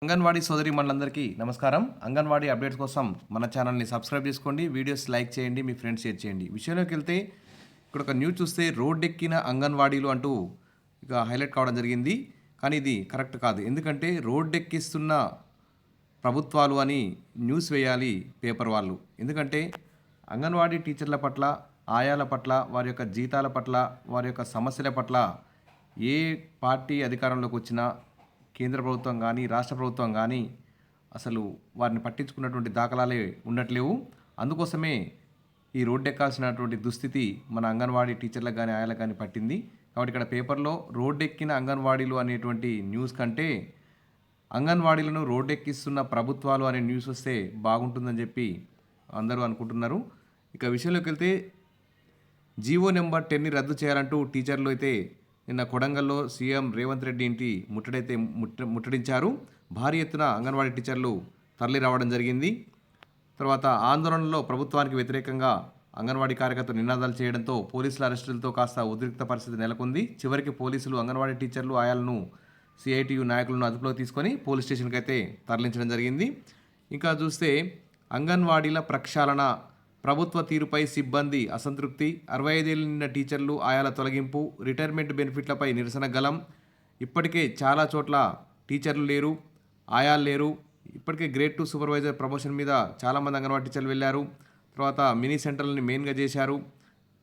అంగన్వాడీ సోదరీమణులందరికీ నమస్కారం. అంగన్వాడీ అప్డేట్స్ కోసం మన ఛానల్ని సబ్స్క్రైబ్ చేసుకోండి, వీడియోస్ లైక్ చేయండి, మీ ఫ్రెండ్స్ షేర్ చేయండి. విషయంలోకి వెళ్తే ఇక్కడ ఒక న్యూస్ చూస్తే రోడ్డెక్కిన అంగన్వాడీలు అంటూ ఇక హైలైట్ కావడం జరిగింది. కానీ ఇది కరెక్ట్ కాదు. ఎందుకంటే రోడ్డెక్కిస్తున్న ప్రభుత్వాలు అని న్యూస్ వేయాలి పేపర్ వాళ్ళు. ఎందుకంటే అంగన్వాడీ టీచర్ల పట్ల, ఆయాల పట్ల, వారి యొక్క జీతాల పట్ల, వారి యొక్క సమస్యల పట్ల ఏ పార్టీ అధికారంలోకి వచ్చినా కేంద్ర ప్రభుత్వం కానీ రాష్ట్ర ప్రభుత్వం కానీ అసలు వారిని పట్టించుకున్నటువంటి దాఖలాలే ఉండట్లేవు. అందుకోసమే ఈ రోడ్డెక్కాల్సినటువంటి దుస్థితి మన అంగన్వాడీ టీచర్లకు కానీ ఆయాలకు కానీ పట్టింది. కాబట్టి ఇక్కడ పేపర్లో రోడ్డెక్కిన అంగన్వాడీలు అనేటువంటి న్యూస్ కంటే అంగన్వాడీలను రోడ్డెక్కిస్తున్న ప్రభుత్వాలు అనే న్యూస్ వస్తే బాగుంటుందని చెప్పి అందరూ అనుకుంటున్నారు. ఇక విషయంలోకి వెళ్తే జీవో నెంబర్ 10ని రద్దు చేయాలంటూ టీచర్లు అయితే నిన్న కొడంగల్లో సీఎం రేవంత్ రెడ్డి ఇంటి ముట్టడించారు. భారీ ఎత్తున అంగన్వాడీ టీచర్లు తరలి రావడం జరిగింది. తర్వాత ఆందోళనలో ప్రభుత్వానికి వ్యతిరేకంగా అంగన్వాడీ కార్యకర్తలు నినాదాలు చేయడంతో పోలీసుల అరెస్టులతో కాస్త ఉద్రిక్త పరిస్థితి నెలకొంది. చివరికి పోలీసులు అంగన్వాడీ టీచర్లు ఆయాలను సిఐటియు నాయకులను అదుపులో తీసుకొని పోలీస్ స్టేషన్కి అయితే తరలించడం జరిగింది. ఇంకా చూస్తే అంగన్వాడీల ప్రక్షాళన, ప్రభుత్వ తీరుపై సిబ్బంది అసంతృప్తి, 65 ఏళ్ల నిండిన టీచర్లు ఆయాల తొలగింపు, రిటైర్మెంట్ బెనిఫిట్లపై నిరసన గలం. ఇప్పటికే చాలా చోట్ల టీచర్లు లేరు, ఆయాలు లేరు. ఇప్పటికే గ్రేడ్ 2 సూపర్వైజర్ ప్రమోషన్ మీద చాలామంది అంగన్వాడీ టీచర్లు వెళ్ళారు. తర్వాత మినీ సెంటర్లని మెయిన్గా చేశారు.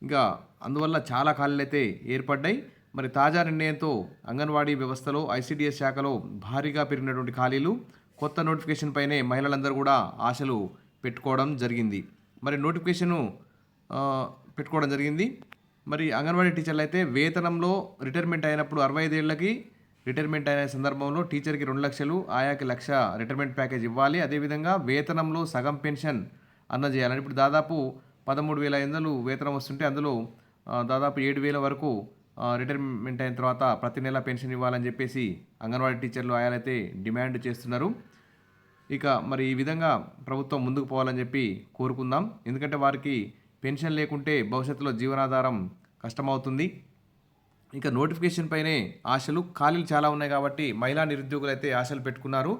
ఇంకా అందువల్ల చాలా ఖాళీలు అయితే ఏర్పడ్డాయి. మరి తాజా నిర్ణయంతో అంగన్వాడీ వ్యవస్థలో ఐసిడిఎస్ శాఖలో భారీగా పెరిగినటువంటి ఖాళీలు, కొత్త నోటిఫికేషన్ పైనే మహిళలందరూ కూడా ఆశలు పెట్టుకోవడం జరిగింది. మరి నోటిఫికేషను పెట్టుకోవడం జరిగింది. మరి అంగన్వాడీ టీచర్లు అయితే వేతనంలో రిటైర్మెంట్ అయినప్పుడు 65 ఏళ్ళకి రిటైర్మెంట్ అయిన సందర్భంలో టీచర్కి 2 లక్షలు, ఆయాకి 1 లక్ష రిటైర్మెంట్ ప్యాకేజ్ ఇవ్వాలి. అదేవిధంగా వేతనంలో సగం పెన్షన్ అందజేయాలని. ఇప్పుడు దాదాపు 13,500 వేతనం వస్తుంటే అందులో దాదాపు 7,000 వరకు రిటైర్మెంట్ అయిన తర్వాత ప్రతి నెల పెన్షన్ ఇవ్వాలని చెప్పేసి అంగన్వాడీ టీచర్లు ఆయాలైతే డిమాండ్ చేస్తున్నారు. ఇక మరి ఈ విధంగా ప్రభుత్వం ముందుకు పోవాలని చెప్పి కోరుకుందాం. ఎందుకంటే వారికి పెన్షన్ లేకుంటే భవిష్యత్తులో జీవనాధారం కష్టమవుతుంది. ఇంకా నోటిఫికేషన్ పైనే ఆశలు, ఖాళీలు చాలా ఉన్నాయి కాబట్టి మహిళా నిరుద్యోగులు అయితే ఆశలు పెట్టుకున్నారు.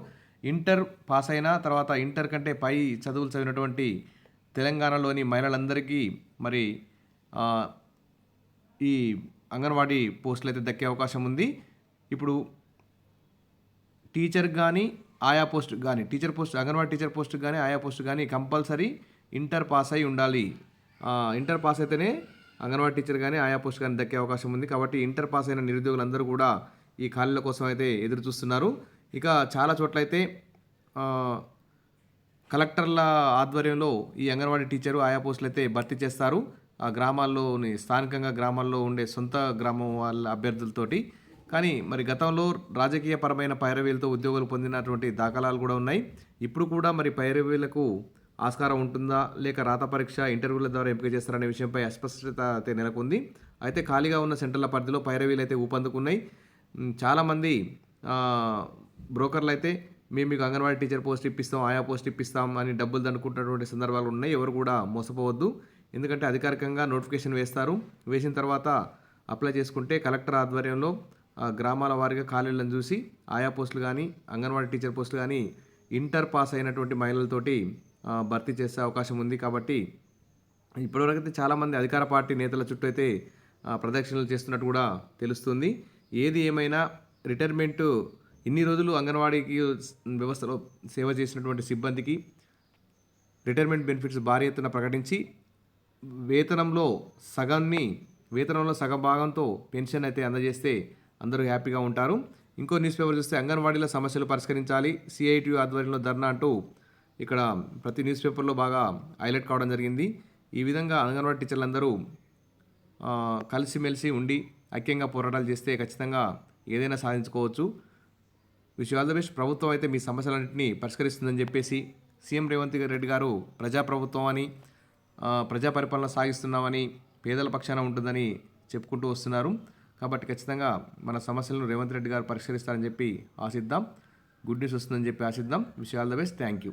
ఇంటర్ పాస్ అయిన తర్వాత ఇంటర్ కంటే పై చదువులు చదివినటువంటి తెలంగాణలోని మహిళలందరికీ మరి ఈ అంగన్వాడీ పోస్టులు అయితే దక్కే అవకాశం ఉంది. ఇప్పుడు టీచర్ కానీ ఆయా పోస్ట్ కానీ అంగన్వాడీ టీచర్ పోస్ట్ కానీ ఆయా పోస్ట్ కానీ కంపల్సరీ ఇంటర్ పాస్ అయి ఉండాలి. ఇంటర్ పాస్ అయితేనే అంగన్వాడీ టీచర్ కానీ ఆయా పోస్ట్ కానీ దక్కే అవకాశం ఉంది. కాబట్టి ఇంటర్ పాస్ అయిన నిరుద్యోగులందరూ కూడా ఈ ఖాళీల కోసం అయితే ఎదురు చూస్తున్నారు. ఇక చాలా చోట్ల అయితే కలెక్టర్ల ఆధ్వర్యంలో ఈ అంగన్వాడీ టీచరు ఆయా పోస్టులు అయితే భర్తీ చేస్తారు. ఆ గ్రామాల్లోని స్థానికంగా గ్రామాల్లో ఉండే సొంత గ్రామం వాళ్ళ అభ్యర్థులతోటి. కానీ మరి గతంలో రాజకీయపరమైన పైరవీలతో ఉద్యోగులు పొందినటువంటి దాఖలాలు కూడా ఉన్నాయి. ఇప్పుడు కూడా మరి పైరవీలకు ఆస్కారం ఉంటుందా, లేక రాత పరీక్ష, ఇంటర్వ్యూల ద్వారా ఎంపిక చేస్తారనే విషయంపై అస్పష్టత అయితే నెలకొంది. అయితే ఖాళీగా ఉన్న సెంటర్ల పరిధిలో పైరవీలు అయితే ఊపందుకున్నాయి. చాలామంది బ్రోకర్లు అయితే మేము మీకు అంగన్వాడీ టీచర్ పోస్ట్ ఇప్పిస్తాం, ఆయా పోస్ట్ ఇప్పిస్తాం అని డబ్బులు దండుకుంటున్నటువంటి సందర్భాలు ఉన్నాయి. ఎవరు కూడా మోసపోవద్దు. ఎందుకంటే అధికారికంగా నోటిఫికేషన్ వేస్తారు. వేసిన తర్వాత అప్లై చేసుకుంటే కలెక్టర్ ఆధ్వర్యంలో గ్రామాల వారీగా ఖాళీలను చూసి ఆయా పోస్టులు కానీ అంగన్వాడీ టీచర్ పోస్టులు కానీ ఇంటర్ పాస్ అయినటువంటి మహిళలతోటి భర్తీ చేసే అవకాశం ఉంది. కాబట్టి ఇప్పటివరకు అయితే చాలామంది అధికార పార్టీ నేతల చుట్టూ అయితే ప్రదక్షిణలు చేస్తున్నట్టు కూడా తెలుస్తుంది. ఏది ఏమైనా రిటైర్మెంటు ఇన్ని రోజులు అంగన్వాడీకి వ్యవస్థలో సేవ చేసినటువంటి సిబ్బందికి రిటైర్మెంట్ బెనిఫిట్స్ భారీ ఎత్తున ప్రకటించి వేతనంలో సగం భాగంతో పెన్షన్ అయితే అందజేస్తే అందరూ హ్యాపీగా ఉంటారు. ఇంకో న్యూస్ పేపర్ చూస్తే అంగన్వాడీల సమస్యలు పరిష్కరించాలి, సిఐటియు ఆధ్వర్యంలో ధర్నా అంటూ ఇక్కడ ప్రతి న్యూస్ పేపర్లో బాగా హైలైట్ కావడం జరిగింది. ఈ విధంగా అంగన్వాడీ టీచర్లందరూ కలిసిమెలిసి ఉండి ఐక్యంగా పోరాటాలు చేస్తే ఖచ్చితంగా ఏదైనా సాధించుకోవచ్చు. Wish all the best. ప్రభుత్వం అయితే మీ సమస్యలన్నింటినీ పరిష్కరిస్తుందని చెప్పేసి సీఎం రేవంత్ రెడ్డి గారు ప్రజాప్రభుత్వం అని, ప్రజా పరిపాలన సాగిస్తున్నామని, పేదల పక్షాన ఉంటుందని చెప్పుకుంటూ వస్తున్నారు. కాబట్టి ఖచ్చితంగా మన సమస్యలను రేవంత్ రెడ్డి గారు పరిష్కరిస్తారని చెప్పి ఆశిద్దాం. గుడ్ న్యూస్ వస్తుందని చెప్పి ఆశిద్దాం. Wish all the best. Thank you.